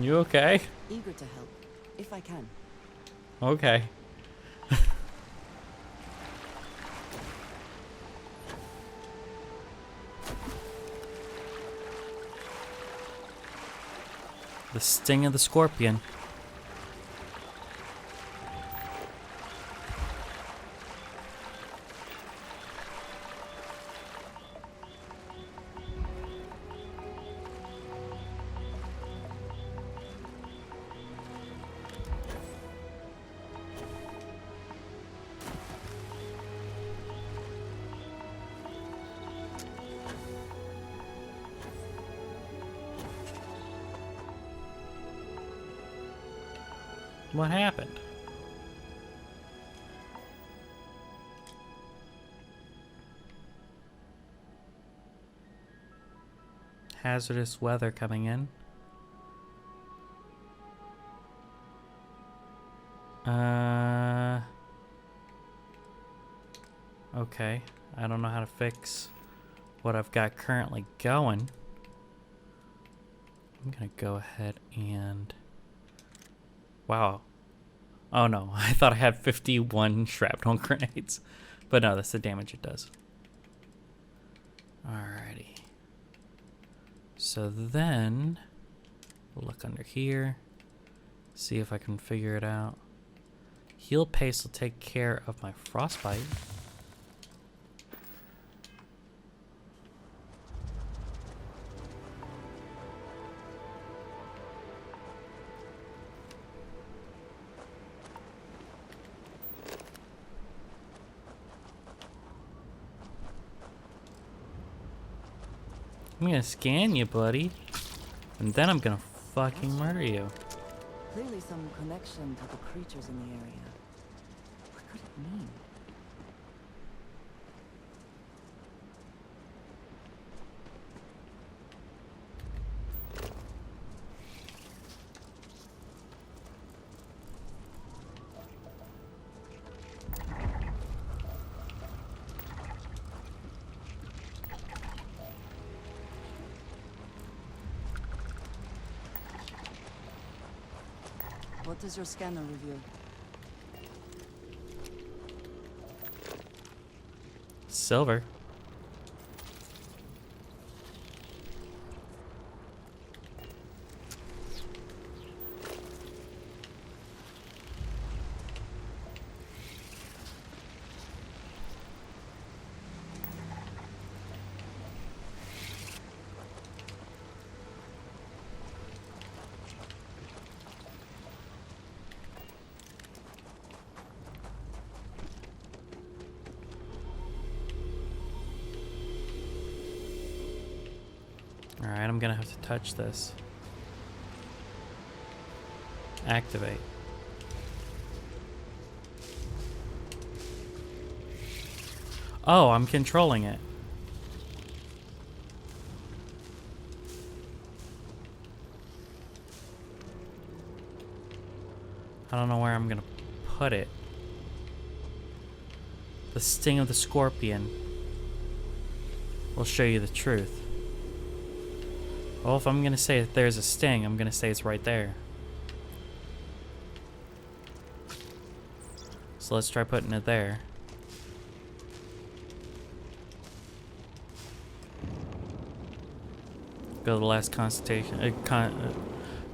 You okay? Eager to help, if I can. Okay. The sting of the scorpion. What happened? Hazardous weather coming in. Okay. I don't know how to fix what I've got currently going. I'm gonna go ahead and... Wow. Oh no, I thought I had 51 shrapnel grenades. But no, that's the damage it does. Alrighty. So then, we'll look under here. See if I can figure it out. Heal paste will take care of my frostbite. I'm gonna scan you, buddy. And then I'm gonna fucking murder you. Clearly some connection to the creatures in the area. What could it mean? What does your scanner reveal? Silver. Alright, I'm gonna have to touch this. Activate. Oh, I'm controlling it. I don't know where I'm gonna put it. The sting of the scorpion will show you the truth. Well, if I'm gonna say that there's a sting, I'm gonna say it's right there. So let's try putting it there. Go to the last constellation.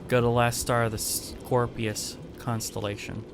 Go to the last star of the Scorpius constellation.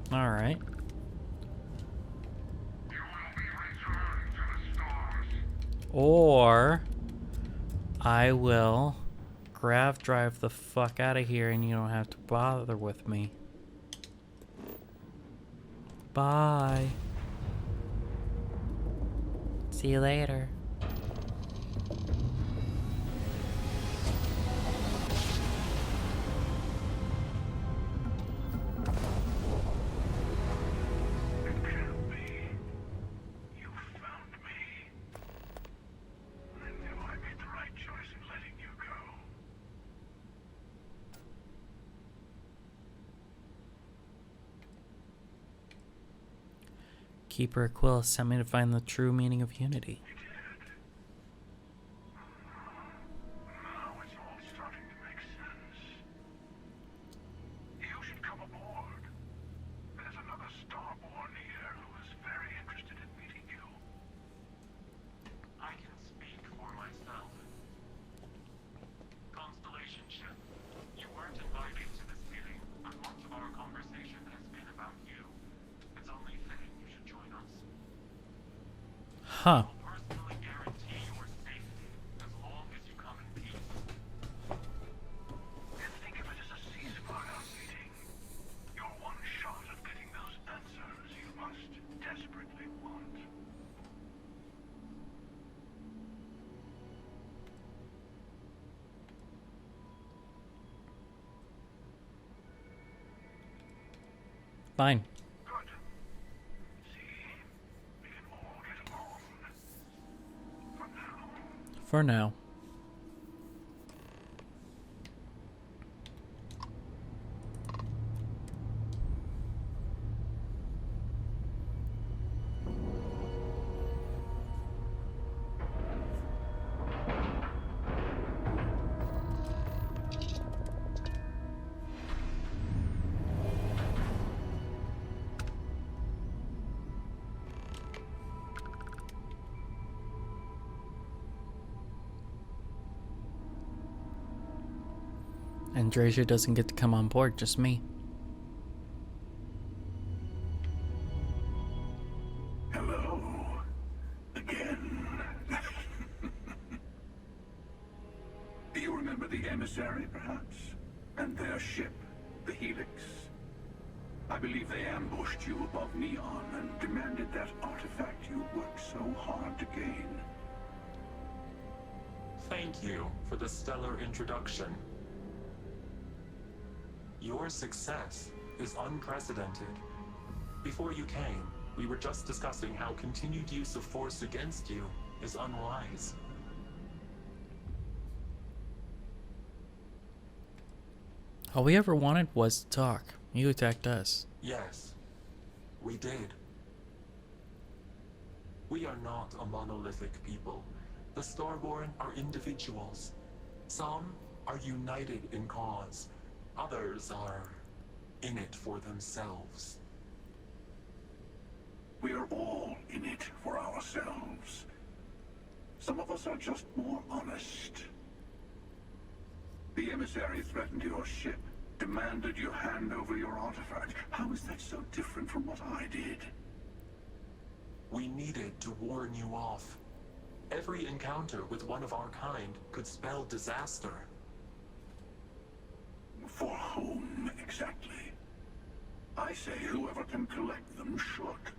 All right. Or I will grav drive the fuck out of here and you don't have to bother with me. Bye. See you later. Keeper Aquila sent me to find the true meaning of unity. Now it's all starting to make sense. You should come aboard. There's another Starborn here who is very interested in meeting you. I can speak for myself. Constellation ship, you weren't invited to this meeting, but much of our conversation has been about you. It's only fitting you should join us. Huh. I'll personally guarantee your safety as long as you come in peace. And think of it as a ceasefire meeting. Your one shot of getting those answers you must desperately want. Fine. Good. See, we can all get along. For now. For now. Andrasia doesn't get to come on board, just me. Hello. Again. Do you remember the emissary, perhaps? And their ship, the Helix? I believe they ambushed you above Neon and demanded that artifact you worked so hard to gain. Thank you for the stellar introduction. Your success is unprecedented. Before you came, we were just discussing how continued use of force against you is unwise. All we ever wanted was to talk. You attacked us. Yes, we did. We are not a monolithic people. The Starborn are individuals. Some are united in cause. Others are in it for themselves. We are all in it for ourselves. Some of us are just more honest. The emissary threatened your ship, demanded you hand over your artifact. How is that so different from what I did? We needed to warn you off. Every encounter with one of our kind could spell disaster. For whom, exactly? I say whoever can collect them should.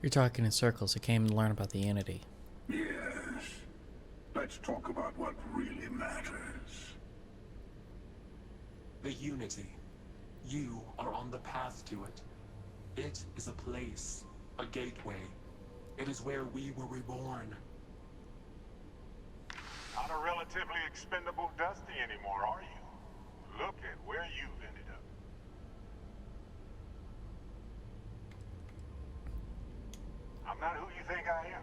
You're talking in circles. I came to learn about the Unity. Yes. Let's talk about what really matters. The Unity. You are on the path to it. It is a place, a gateway. It is where we were reborn. Not a relatively expendable Dusty anymore, are you? Look at where you've ended up. I'm not who you think I am.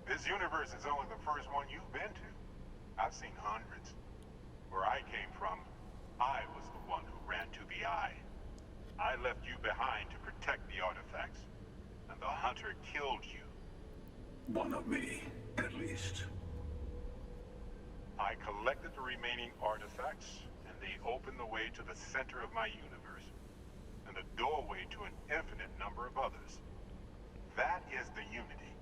This universe is only the first one you've been to. I've seen hundreds. Where I came from, I was the one who ran to the Eye. I left you behind to protect the artifacts, and the Hunter killed you. One of me, at least. I collected the remaining artifacts, and they opened the way to the center of my universe, and the doorway to an infinite number of others. That is the Unity.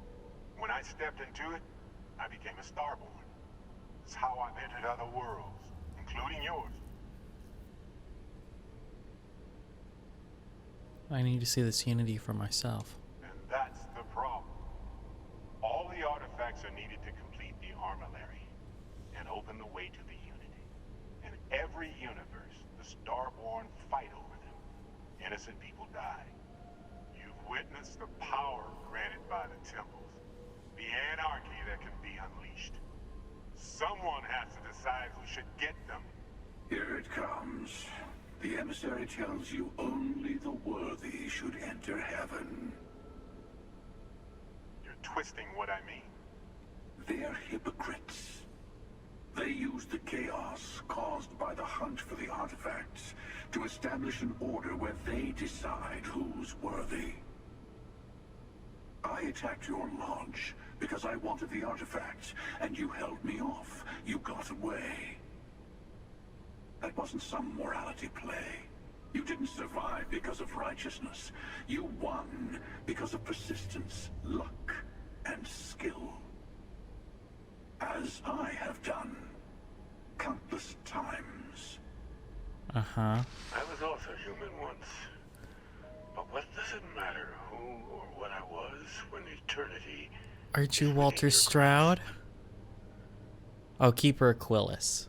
When I stepped into it, I became a Starborn. It's how I've entered other worlds, including yours. I need to see this Unity for myself. And that's the problem. All the artifacts are needed to complete the Armillary and open the way to the Unity. In every universe, the Starborn fight over them. Innocent people die. You've witnessed the power granted by the temples, the anarchy that can be unleashed. Someone has to decide who should get them. Here it comes. The emissary tells you only the worthy should enter heaven. You're twisting what I mean. They're hypocrites. They use the chaos caused by the hunt for the artifacts to establish an order where they decide who's worthy. I attacked your lodge because I wanted the artifacts, and you held me off. You got away. That wasn't some morality play. You didn't survive because of righteousness. You won because of persistence, luck, and skill. As I have done countless times. Uh-huh. I was also human once. But what does it matter who or what I was when eternity... Aren't you Walter Stroud? Oh, Keeper Aquilus.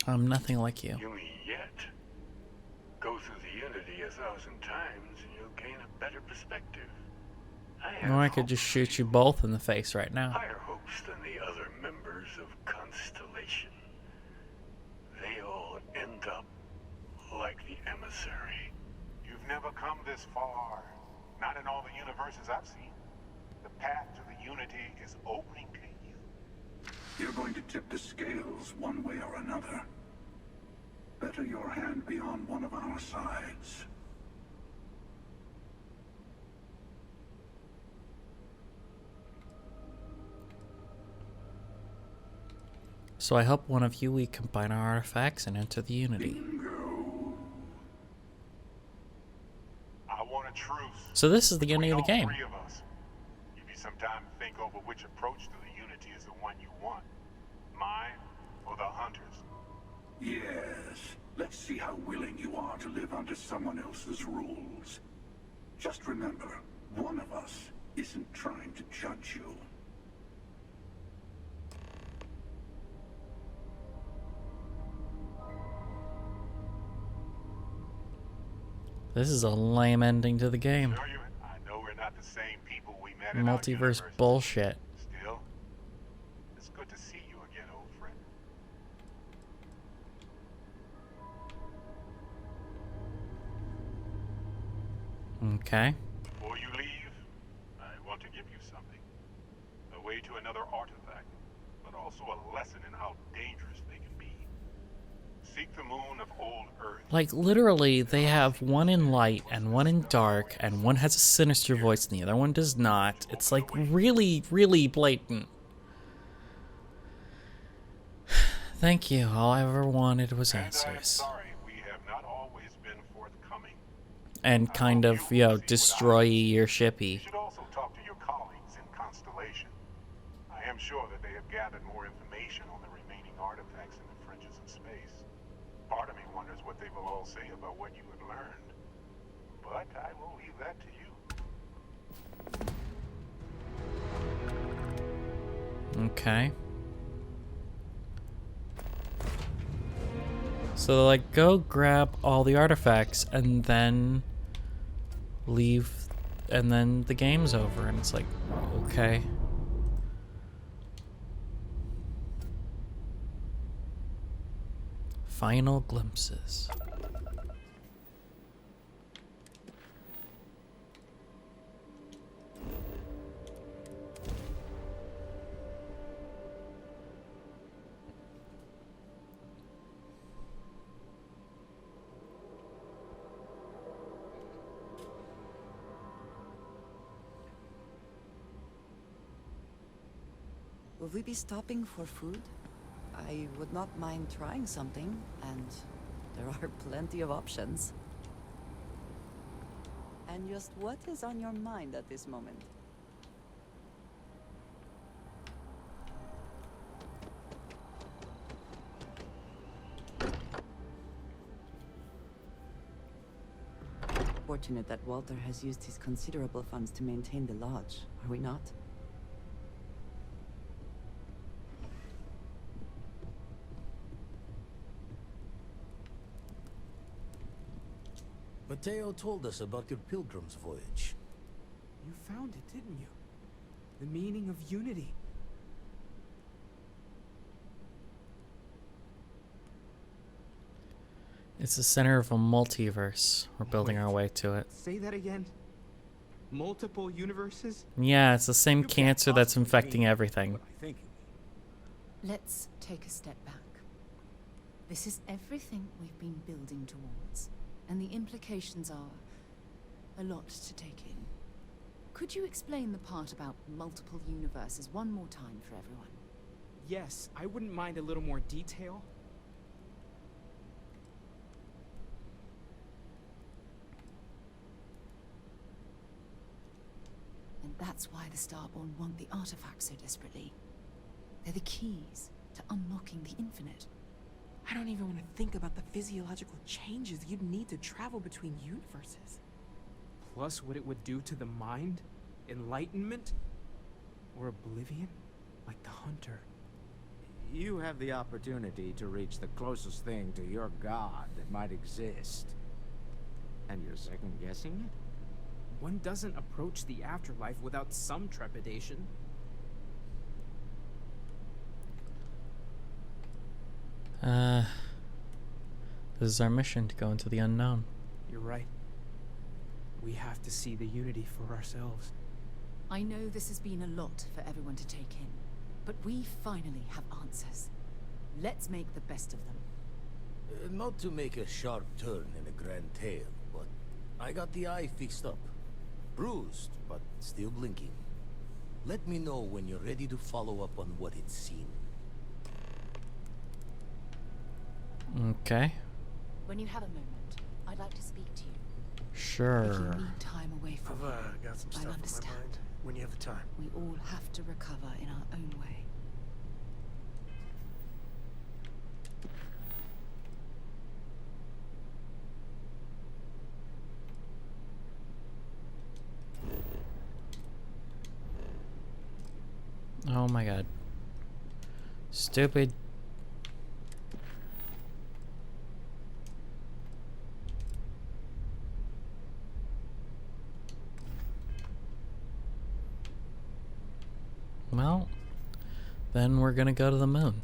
I'm nothing like you. You mean yet? Go through the Unity 1,000 times and you'll gain a better perspective. Or I could just shoot you both in the face right now. Higher hopes than the other members of Constellation. They all end up like the emissary. You've never come this far. Not in all the universes I've seen. The path to the Unity is opening to you. You're going to tip the scales one way or another. Better your hand be on one of our sides. So I help one of you, we combine our artifacts and enter the Unity. Bingo. I want a truce. So this is the between ending of the all game. three of us. Give you some time to think over which approach to the Unity is the one you want. Mine or the Hunters. Yes. Let's see how willing you are to live under someone else's rules. Just remember, one of us isn't trying to judge you. This is a lame ending to the game. Sure I know we're not the same people we met in our Multiverse universe. bullshit. Still, it's good to see you again, old friend. Okay. Before you leave, I want to give you something. A way to another artifact, but also a lesson in how dangerous they can be. Seek the moon of old Earth. Like, literally, they have one in light and one in dark, and one has a sinister voice and the other one does not. It's like really, really blatant. Thank you. All I ever wanted was And I am answers. sorry we have not always been forthcoming. And kind of, you know, destroy your You shippy. should also talk to your colleagues in Constellation. I am sure that they have gathered more information on the remaining artifacts in the fringes of space. Part of me wonders what they will all say about what you have learned. But I will leave that to you. Okay. So, like, go grab all the artifacts and then leave, and then the game's over. And it's like, okay. Final glimpses. Will we be stopping for food? I would not mind trying something, and there are plenty of options. And just what is on your mind at this moment? Fortunate that Walter has used his considerable funds to maintain the lodge, are we not? Mateo told us about your pilgrim's voyage. You found it, didn't you? The meaning of unity. It's the center of a multiverse. We're building our way to it. Say that again. Multiple universes? Yeah, it's the same You can't cancer that's possibly infecting mean everything. what I think you mean. Let's take a step back. This is everything we've been building towards, and the implications are a lot to take in. Could you explain the part about multiple universes one more time for everyone? Yes, I wouldn't mind a little more detail. And that's why the Starborn want the artifacts so desperately. They're the keys to unlocking the infinite. I don't even want to think about the physiological changes you'd need to travel between universes. Plus what it would do to the mind? Enlightenment? Or oblivion? Like the Hunter. You have the opportunity to reach the closest thing to your god that might exist. And you're second-guessing it? One doesn't approach the afterlife without some trepidation. This is our mission, to go into the unknown. You're right. We have to see the unity for ourselves. I know this has been a lot for everyone to take in, but we finally have answers. Let's make the best of them. Not to make a sharp turn in a grand tale, but I got the eye fixed up. Bruised, but still blinking. Let me know when you're ready to follow up on what it's seen. Okay. When you have a moment, I'd like to speak to you. If Sure. you need time away from I've got some I'll stuff on my understand. mind. When you have the time. We all have to recover in our own way. Oh my god. Stupid. Well, then we're gonna go to the moon.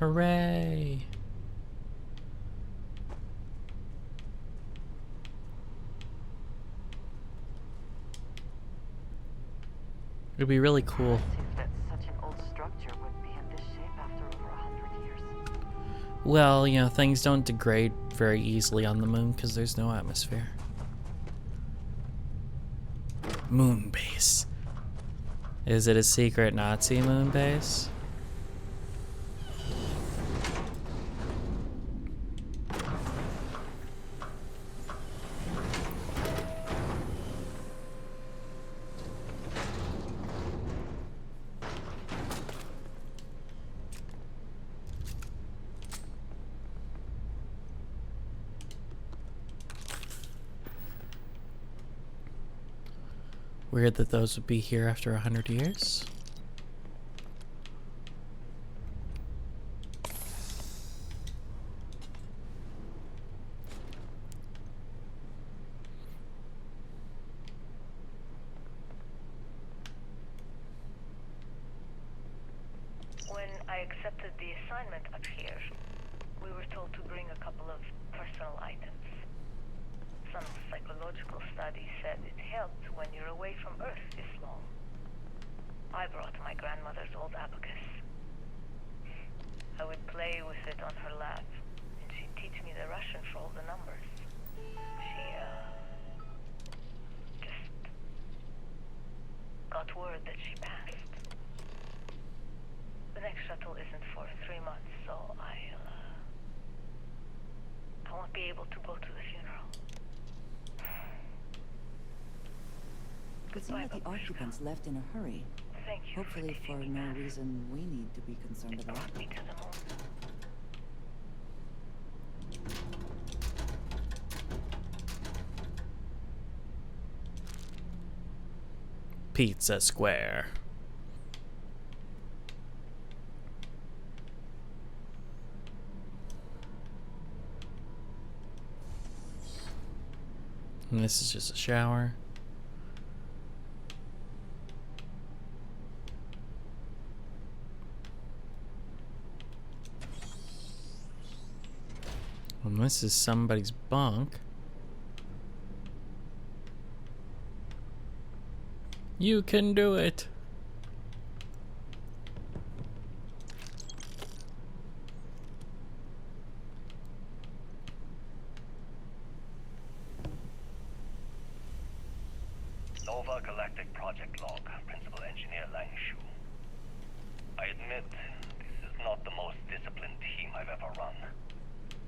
Hooray! It'd be really cool. That such an old structure would be in this shape after over 100 years. Well, you know, things don't degrade very easily on the moon because there's no atmosphere. Moon base. Is it a secret Nazi moon base? Weird that those would be here after 100 years. When I accepted the assignment up here, we were told to bring a couple of personal items. Some psychological studies said it helped when you're away from Earth this long. I brought my grandmother's old abacus. I would play with it on her lap, and she'd teach me the Russian for all the numbers. She, just got word that she passed. The next shuttle isn't for 3 months, so I won't be able to go to the funeral. It seemed like the occupants left in a hurry. Thank you. Hopefully for no reason we need to be concerned about. Brought me to the moon. Pizza Square. And this is just a shower. And this is somebody's bunk. You can do it. Nova Galactic Project Log, Principal Engineer Lang Shu. I admit, this is not the most disciplined team I've ever run.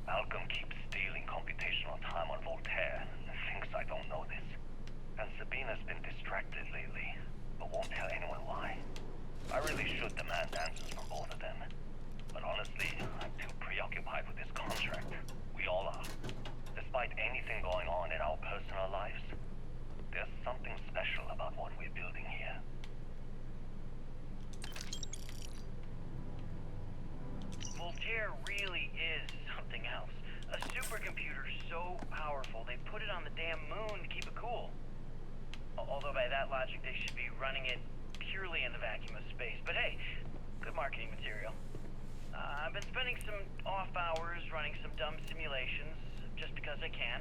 Malcolm keeps stealing computational time on Voltaire and thinks I don't know this. And Sabina's been distracted lately, but won't tell anyone why. I really should demand answers from both of them. But honestly, I'm too preoccupied with this contract. We all are. Despite anything going on in our personal lives, there's something special about what we're building here. Voltaire really is something else. A supercomputer so powerful they put it on the damn moon to keep it cool. Although by that logic they should be running it purely in the vacuum of space. But hey, good marketing material. I've been spending some off hours running some dumb simulations just because I can.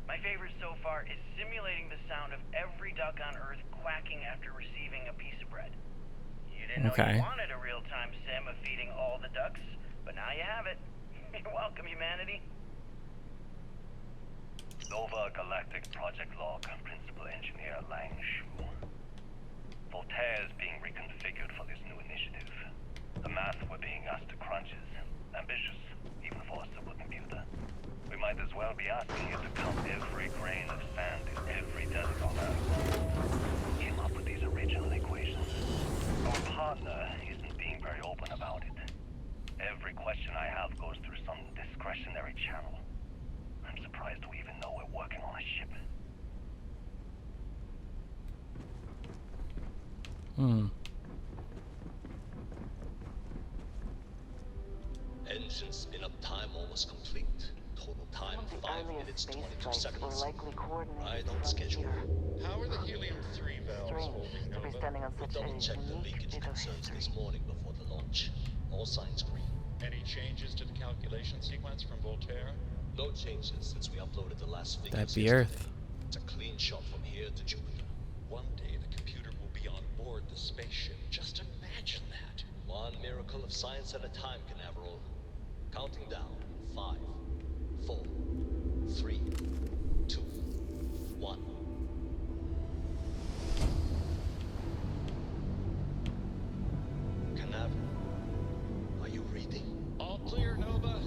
My favorite so far is simulating the sound of every duck on Earth quacking after receiving a piece of bread. You didn't know you wanted a real-time sim of feeding all the ducks, but now you have it. You're welcome, humanity. Nova Galactic Project Log, Principal Engineer Lang Shu. Voltaire is being reconfigured for this new initiative. The math we're being asked to crunch is ambitious, even for a supercomputer. We might as well be asking it to count every grain of sand in every desert on Earth. Came up with these original equations. Our partner isn't being very open about it. Every question I have goes through some discretionary channel. I'm surprised we even know we're working on a ship. Engine spin-up time almost complete. Total time 5 minutes 22 seconds. Right on schedule. How are the helium-3 valves holding, Nova? We double-checked the leakage concerns this morning before the launch. All signs green. Any changes to the calculation sequence from Voltaire? No changes since we uploaded the last figures. That'd be Earth. It's a clean shot from here to Jupiter. One day the computer will be on board the spaceship. Just imagine that. One miracle of science at a time, Canaveral. Counting down. 5, 4, 3, 2, 1. Canaveral, are you reading? All clear, Nova.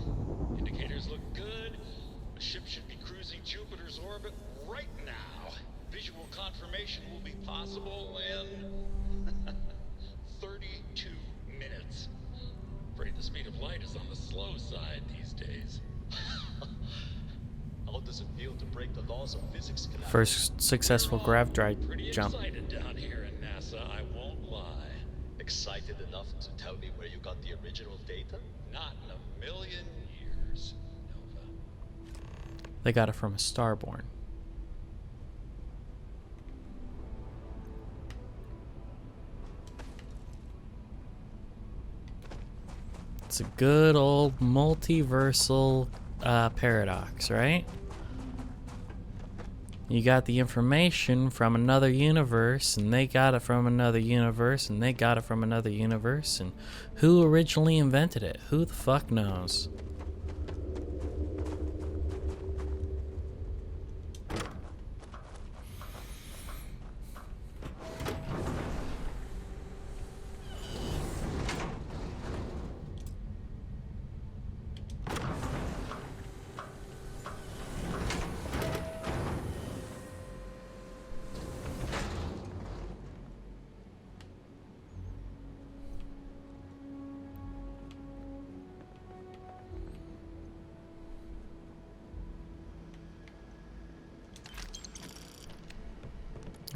Indicators look good. The ship should be cruising Jupiter's orbit right now. Visual confirmation will be possible in 32 minutes. Afraid the speed of light is on the slow side these days. How does it feel to break the laws of physics, Canaveral? First successful grav drive jump. Pretty excited down here in NASA, I won't lie. Excited enough to tell me where you got the original data? Not in a million years, Nova. They got it from a Starborn. It's a good old multiversal paradox, right? You got the information from another universe, and they got it from another universe, and they got it from another universe, and who originally invented it? Who the fuck knows?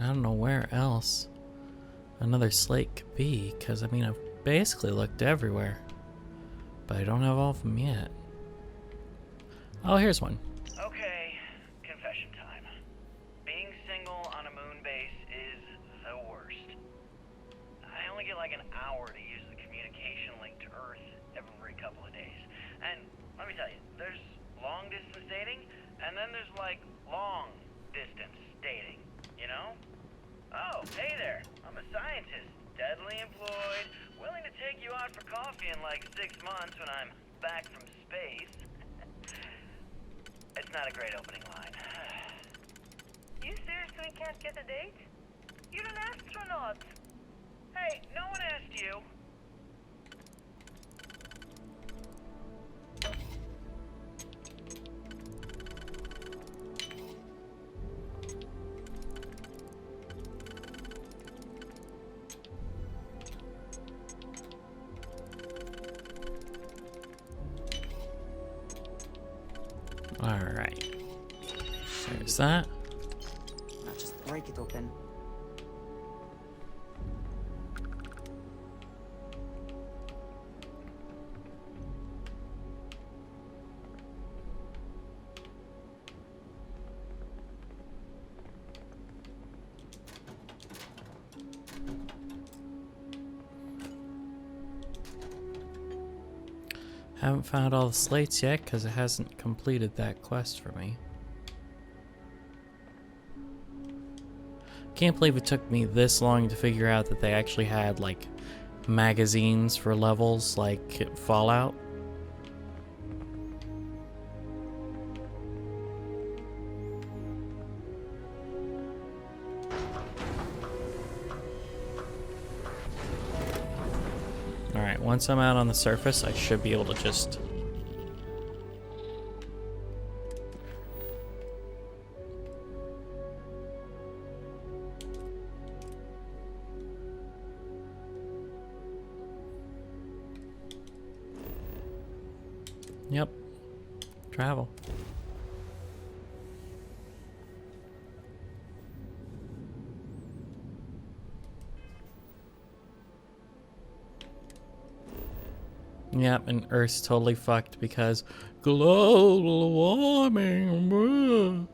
I don't know where else another slate could be, because I mean, I've basically looked everywhere, but I don't have all of them yet. Oh, here's one. Okay, confession time. Being single on a moon base is the worst. I only get like an hour to use the communication link to Earth every couple of days. And let me tell you, there's long distance dating, and then there's like long distance dating, you know? Oh, hey there, I'm a scientist, steadily employed, willing to take you out for coffee in like 6 months when I'm back from space. It's not a great opening line. You seriously can't get a date? You're an astronaut. Hey, no one asked you. Alright. There's that. Now just break it open. Haven't found all the slates yet because it hasn't completed that quest for me. Can't believe it took me this long to figure out that they actually had like magazines for levels like Fallout. Alright, once I'm out on the surface, I should be able to just... Yep. Travel. Yep, and Earth's totally fucked because global warming. Bruh.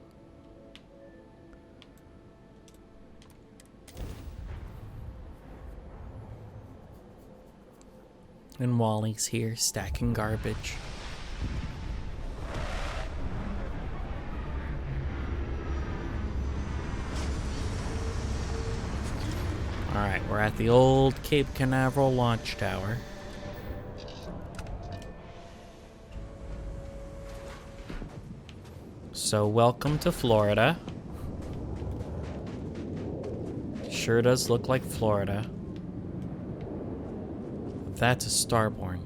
And Wally's here stacking garbage. Alright, we're at the old Cape Canaveral launch tower. So welcome to Florida. Sure does look like Florida. That's a Starborn.